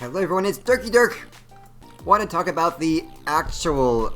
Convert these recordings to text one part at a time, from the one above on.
Hello everyone, it's Dirky Dirk! Want to talk about the actual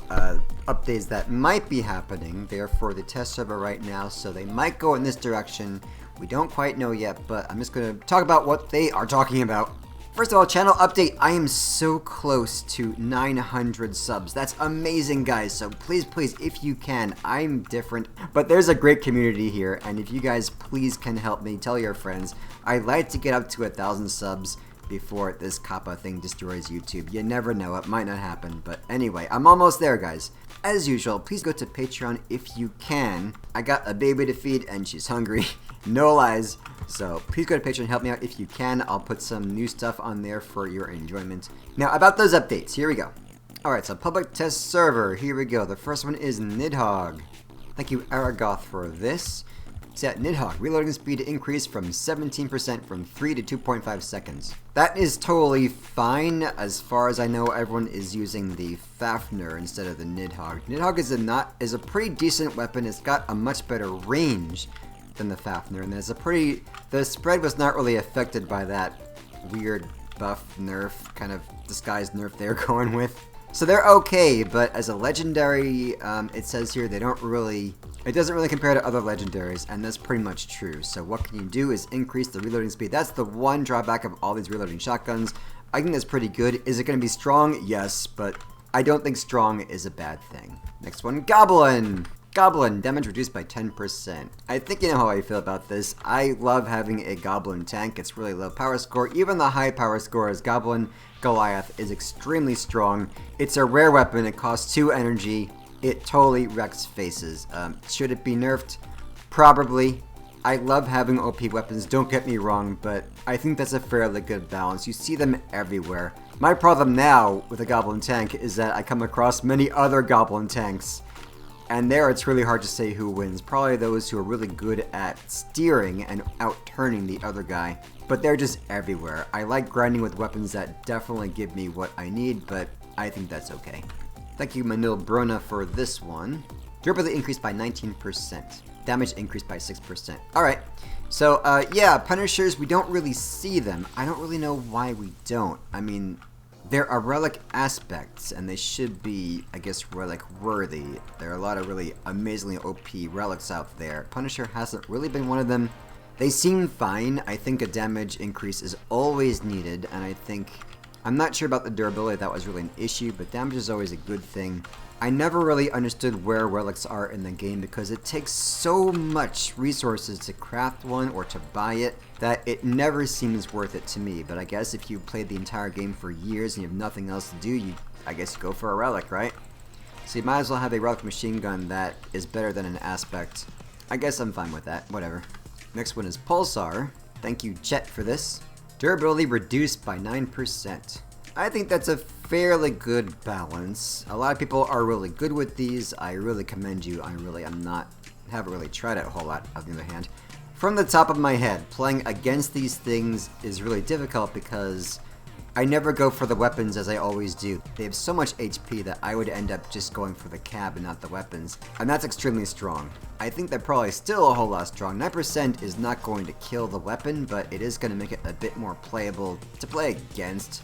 updates that might be happening. They're for the test server right now, so they might go in this direction. We don't quite know yet, but I'm just going to talk about what they are talking about. First of all, channel update. I am so close to 900 subs. That's amazing, guys. So please, if you can, I'm different. But there's a great community here, and if you guys please can help me, tell your friends. I'd like to get up to 1,000 subs before this Kappa thing destroys YouTube. You never know, it might not happen. But anyway, I'm almost there, guys. As usual, please go to Patreon if you can. I got a baby to feed, and she's hungry. No lies. So please go to Patreon and help me out if you can. I'll put some new stuff on there for your enjoyment. Now, about those updates, here we go. Alright, so public test server, here we go. The first one is Nidhogg. Thank you, Aragoth, for this. Set Nidhogg, reloading speed increased from 17% from 3 to 2.5 seconds. That is totally fine. As far as I know, everyone is using the Fafnir instead of the Nidhogg. Nidhogg is a pretty decent weapon. It's got a much better range than the Fafnir, and the spread was not really affected by that weird buff nerf, kind of disguised nerf they're going with. So they're okay, but as a legendary, it says here it doesn't really compare to other legendaries, and that's pretty much true. So what can you do is increase the reloading speed. That's the one drawback of all these reloading shotguns. I think that's pretty good. Is it going to be strong? Yes, but I don't think strong is a bad thing. Next one, Goblin. Goblin, damage reduced by 10%. I think you know how I feel about this. I love having a Goblin tank. It's really low power score. Even the high power score as Goblin Goliath is extremely strong. It's a rare weapon. It costs 2 energy. It totally wrecks faces. Should it be nerfed? Probably. I love having OP weapons, don't get me wrong, but I think that's a fairly good balance. You see them everywhere. My problem now with a Goblin tank is that I come across many other Goblin tanks. And there it's really hard to say who wins. Probably those who are really good at steering and out-turning the other guy. But they're just everywhere. I like grinding with weapons that definitely give me what I need, but I think that's okay. Thank you, Manil Bruna, for this one. Durability increased by 19%. Damage increased by 6%. Alright, so yeah, Punishers, we don't really see them. I don't really know why we don't. I mean, there are relic aspects, and they should be, I guess, relic worthy. There are a lot of really amazingly OP relics out there. Punisher hasn't really been one of them. They seem fine. I think a damage increase is always needed, and I'm not sure about the durability. That was really an issue, but damage is always a good thing. I never really understood where relics are in the game because it takes so much resources to craft one or to buy it that it never seems worth it to me. But I guess if you played the entire game for years and you have nothing else to do, I guess you go for a relic, right? So you might as well have a relic machine gun that is better than an aspect. I guess I'm fine with that, whatever. Next one is Pulsar. Thank you, Chet, for this. Durability reduced by 9%. I think that's a fairly good balance. A lot of people are really good with these. I really commend you. Haven't really tried it a whole lot, on the other hand. From the top of my head, playing against these things is really difficult because I never go for the weapons as I always do. They have so much HP that I would end up just going for the cab and not the weapons. And that's extremely strong. I think they're probably still a whole lot strong. 9% is not going to kill the weapon, but it is going to make it a bit more playable to play against.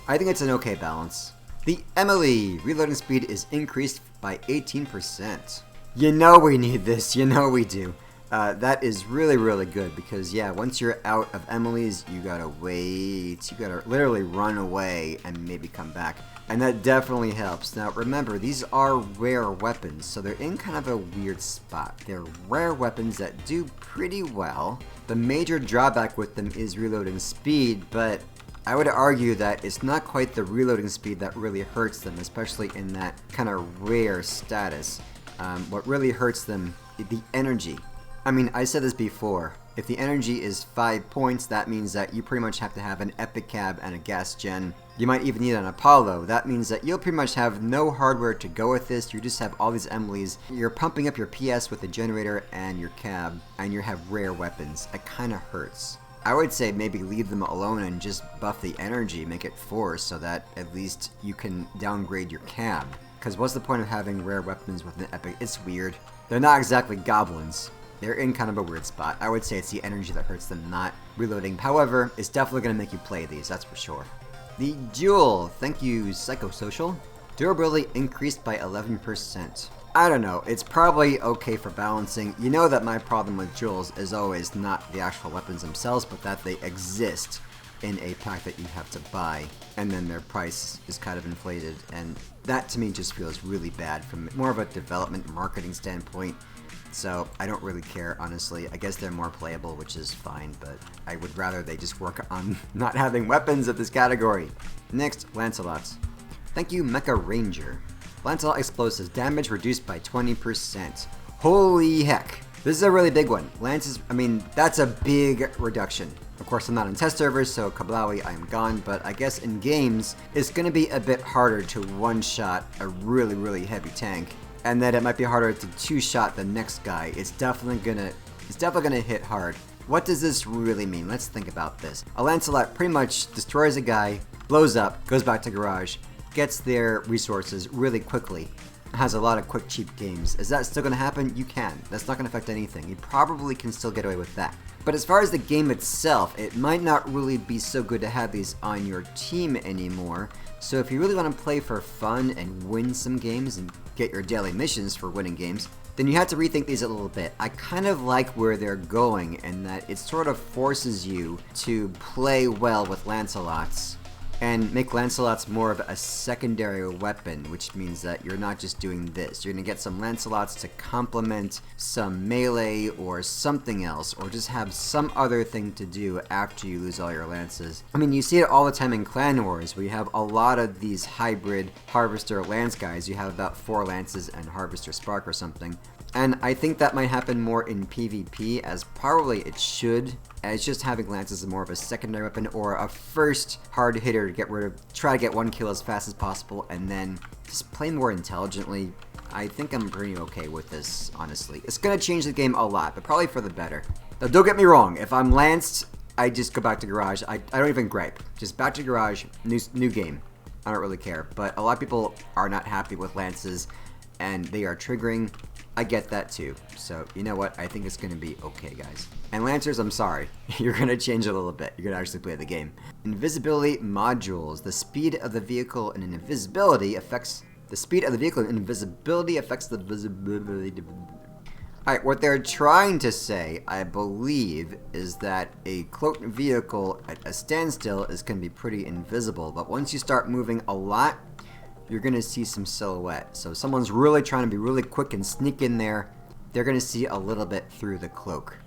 I think it's an okay balance. The Emily reloading speed is increased by 18%. You know we need this, you know we do. That is really, really good because, yeah, once you're out of Emily's, you gotta wait. You gotta literally run away and maybe come back. And that definitely helps. Now, remember, these are rare weapons, so they're in kind of a weird spot. They're rare weapons that do pretty well. The major drawback with them is reloading speed, but I would argue that it's not quite the reloading speed that really hurts them, especially in that kind of rare status. What really hurts them is the energy. I mean, I said this before. If the energy is 5 points, that means that you pretty much have to have an epic cab and a gas gen. You might even need an Apollo. That means that you'll pretty much have no hardware to go with this. You just have all these Emilys. You're pumping up your PS with the generator and your cab, and you have rare weapons. It kind of hurts. I would say maybe leave them alone and just buff the energy, make it 4 so that at least you can downgrade your cab. Because what's the point of having rare weapons with an epic? It's weird. They're not exactly goblins. They're in kind of a weird spot. I would say it's the energy that hurts them, not reloading. However, it's definitely going to make you play these, that's for sure. The Jewel, thank you Psychosocial. Durability increased by 11%. I don't know, it's probably okay for balancing. You know that my problem with jewels is always not the actual weapons themselves, but that they exist in a pack that you have to buy, and then their price is kind of inflated, and that to me just feels really bad from more of a development marketing standpoint. So I don't really care, honestly. I guess they're more playable, which is fine, but I would rather they just work on not having weapons of this category. Next, Lancelot. Thank you Mecha Ranger. Lancelot explosives damage reduced by 20%. Holy heck. This is a really big one. That's a big reduction. Of course, I'm not on test servers, so Kablawi, I am gone, but I guess in games, it's going to be a bit harder to one-shot a really, really heavy tank, and then it might be harder to two-shot the next guy. It's definitely gonna hit hard. What does this really mean? Let's think about this. A Lancelot pretty much destroys a guy, blows up, goes back to garage, gets their resources really quickly, has a lot of quick, cheap games. Is that still going to happen? You can. That's not going to affect anything. You probably can still get away with that. But as far as the game itself, it might not really be so good to have these on your team anymore. So if you really want to play for fun and win some games and get your daily missions for winning games, then you have to rethink these a little bit. I kind of like where they're going and that it sort of forces you to play well with Lancelots and make Lancelots more of a secondary weapon, which means that you're not just doing this. You're going to get some Lancelots to complement some melee or something else, or just have some other thing to do after you lose all your lances. I mean, you see it all the time in Clan Wars, where you have a lot of these hybrid Harvester Lance guys. You have about 4 lances and Harvester Spark or something. And I think that might happen more in PvP, as probably it should, as just having lances as more of a secondary weapon or a first hard hitter to try to get 1 kill as fast as possible, and then just play more intelligently. I think I'm pretty okay with this, honestly. It's gonna change the game a lot, but probably for the better. Now, don't get me wrong, if I'm lanced, I just go back to garage. I don't even gripe. Just back to garage, new game. I don't really care. But a lot of people are not happy with lances, and they are triggering. I get that too. So, you know what? I think it's going to be okay, guys. And Lancers, I'm sorry. You're going to change a little bit. You're going to actually play the game. Invisibility modules. The speed of the vehicle and invisibility affects the visibility. Alright, what they're trying to say, I believe, is that a cloaked vehicle at a standstill is going to be pretty invisible. But once you start moving a lot, you're going to see some silhouette. So if someone's really trying to be really quick and sneak in there, they're going to see a little bit through the cloak.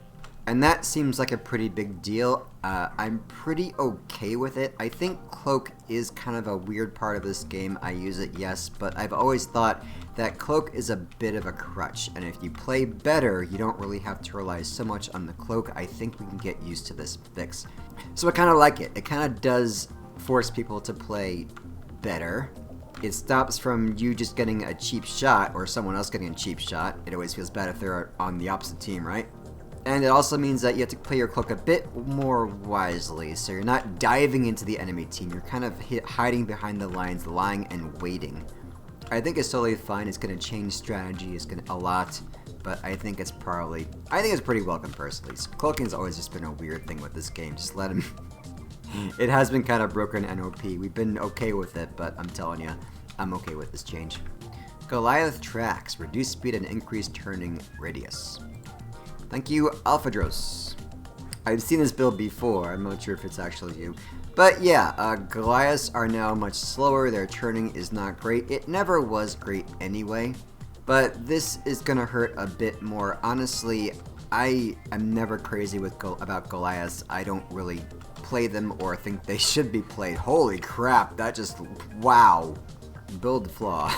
And that seems like a pretty big deal. I'm pretty okay with it. I think cloak is kind of a weird part of this game. I use it, yes, but I've always thought that cloak is a bit of a crutch. And if you play better, you don't really have to rely so much on the cloak. I think we can get used to this fix. So I kind of like it. It kind of does force people to play better. It stops from you just getting a cheap shot or someone else getting a cheap shot. It always feels bad if they're on the opposite team, right? And it also means that you have to play your cloak a bit more wisely, so you're not diving into the enemy team. You're kind of hiding behind the lines, lying and waiting. I think it's totally fine. It's going to change strategy. It's going to a lot, but I think it's pretty welcome personally. Cloaking has always just been a weird thing with this game. Just let him. It has been kind of broken and OP. We've been okay with it, but I'm telling you, I'm okay with this change. Goliath tracks, reduce speed and increase turning radius. Thank you, Alphadros. I've seen this build before. I'm not sure if it's actually you. But yeah, Goliaths are now much slower. Their turning is not great. It never was great anyway. But this is going to hurt a bit more. Honestly, I am never crazy about Goliaths. I don't really play them or think they should be played. Holy crap, that just, wow. Build flaw.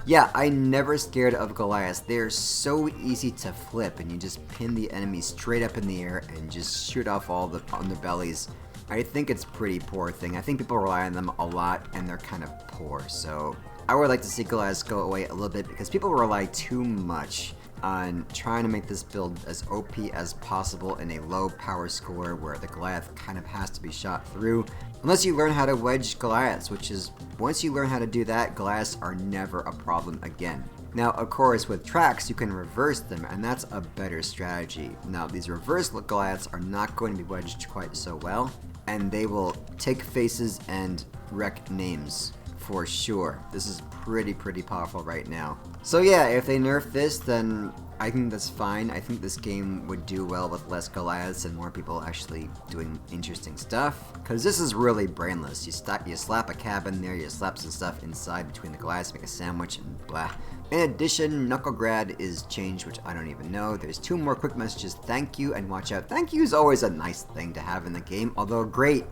Yeah, I'm never scared of Goliaths. They're so easy to flip, and you just pin the enemy straight up in the air and just shoot off all on their bellies. I think it's a pretty poor thing. I think people rely on them a lot, and they're kind of poor. So I would like to see Goliaths go away a little bit because people rely too much on trying to make this build as OP as possible in a low power score where the Goliath kind of has to be shot through. Unless you learn how to wedge Goliaths, which is, once you learn how to do that, Goliaths are never a problem again. Now, of course, with tracks, you can reverse them, and that's a better strategy. Now, these reverse Goliaths are not going to be wedged quite so well, and they will take faces and wreck names for sure. This is pretty powerful right now. So yeah, if they nerf this, then I think that's fine. I think this game would do well with less Goliaths and more people actually doing interesting stuff. Because this is really brainless. You slap a cabin there, you slap some stuff inside between the Goliaths, make a sandwich, and blah. In addition, Knucklegrad is changed, which I don't even know. There's 2 more quick messages, thank you and watch out. Thank you is always a nice thing to have in the game, although great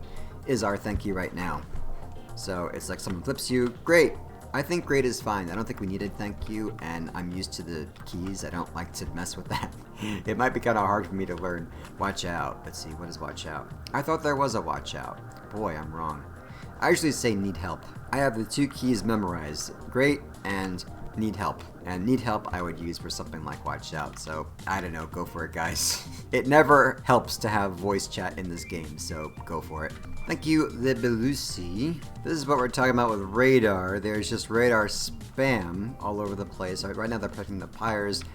is our thank you right now. So it's like someone flips you, great. I think great is fine. I don't think we needed thank you, and I'm used to the keys. I don't like to mess with that. It might be kind of hard for me to learn. Watch out. Let's see, what is watch out? I thought there was a watch out. Boy, I'm wrong. I usually say need help. I have the 2 keys memorized. Great and need help. And need help I would use for something like watch out. So, I don't know, go for it, guys. It never helps to have voice chat in this game, so go for it. Thank you, the Belusi. This is what we're talking about with radar. There's just radar spam all over the place. Right now they're protecting the pyres.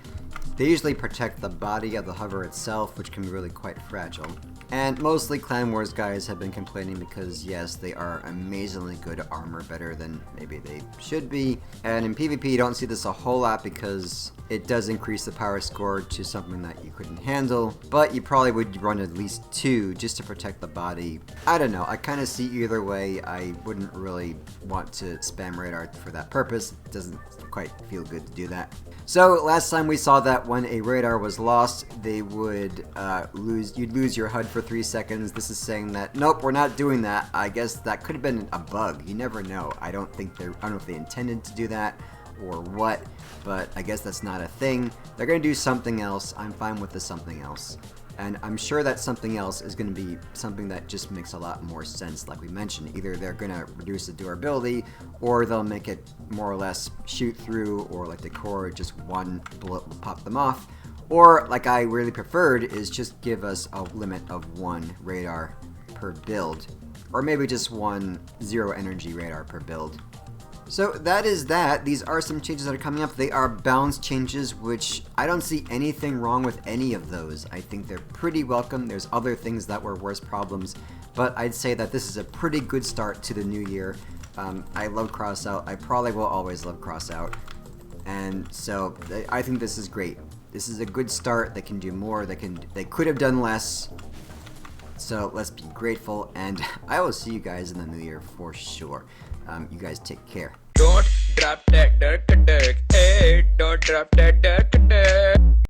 They usually protect the body of the hover itself, which can be really quite fragile. And mostly Clan Wars guys have been complaining because, yes, they are amazingly good armor, better than maybe they should be. And in PvP, you don't see this a whole lot because it does increase the power score to something that you couldn't handle. But you probably would run at least 2 just to protect the body. I don't know. I kind of see either way. I wouldn't really want to spam radar for that purpose. It doesn't quite feel good to do that. So last time we saw that when a radar was lost, they would you'd lose your HUD for 3 seconds. This is saying that nope, we're not doing that. I guess that could have been a bug. You never know. I don't know if they intended to do that or what, but I guess that's not a thing. They're gonna do something else. I'm fine with the something else. And I'm sure that something else is going to be something that just makes a lot more sense, like we mentioned. Either they're going to reduce the durability, or they'll make it more or less shoot through, or like the core, just one bullet will pop them off. Or, like I really preferred, is just give us a limit of 1 radar per build. Or maybe just 1 0 energy radar per build. So that is that. These are some changes that are coming up. They are balance changes, which I don't see anything wrong with any of those. I think they're pretty welcome. There's other things that were worse problems, but I'd say that this is a pretty good start to the new year. I love Crossout. I probably will always love Crossout. And so I think this is great. This is a good start. They can do more. They could have done less. So let's be grateful, and I will see you guys in the new year for sure. You guys take care. Don't drop that Dirky Dirk, hey, don't drop that Dirky Dirk.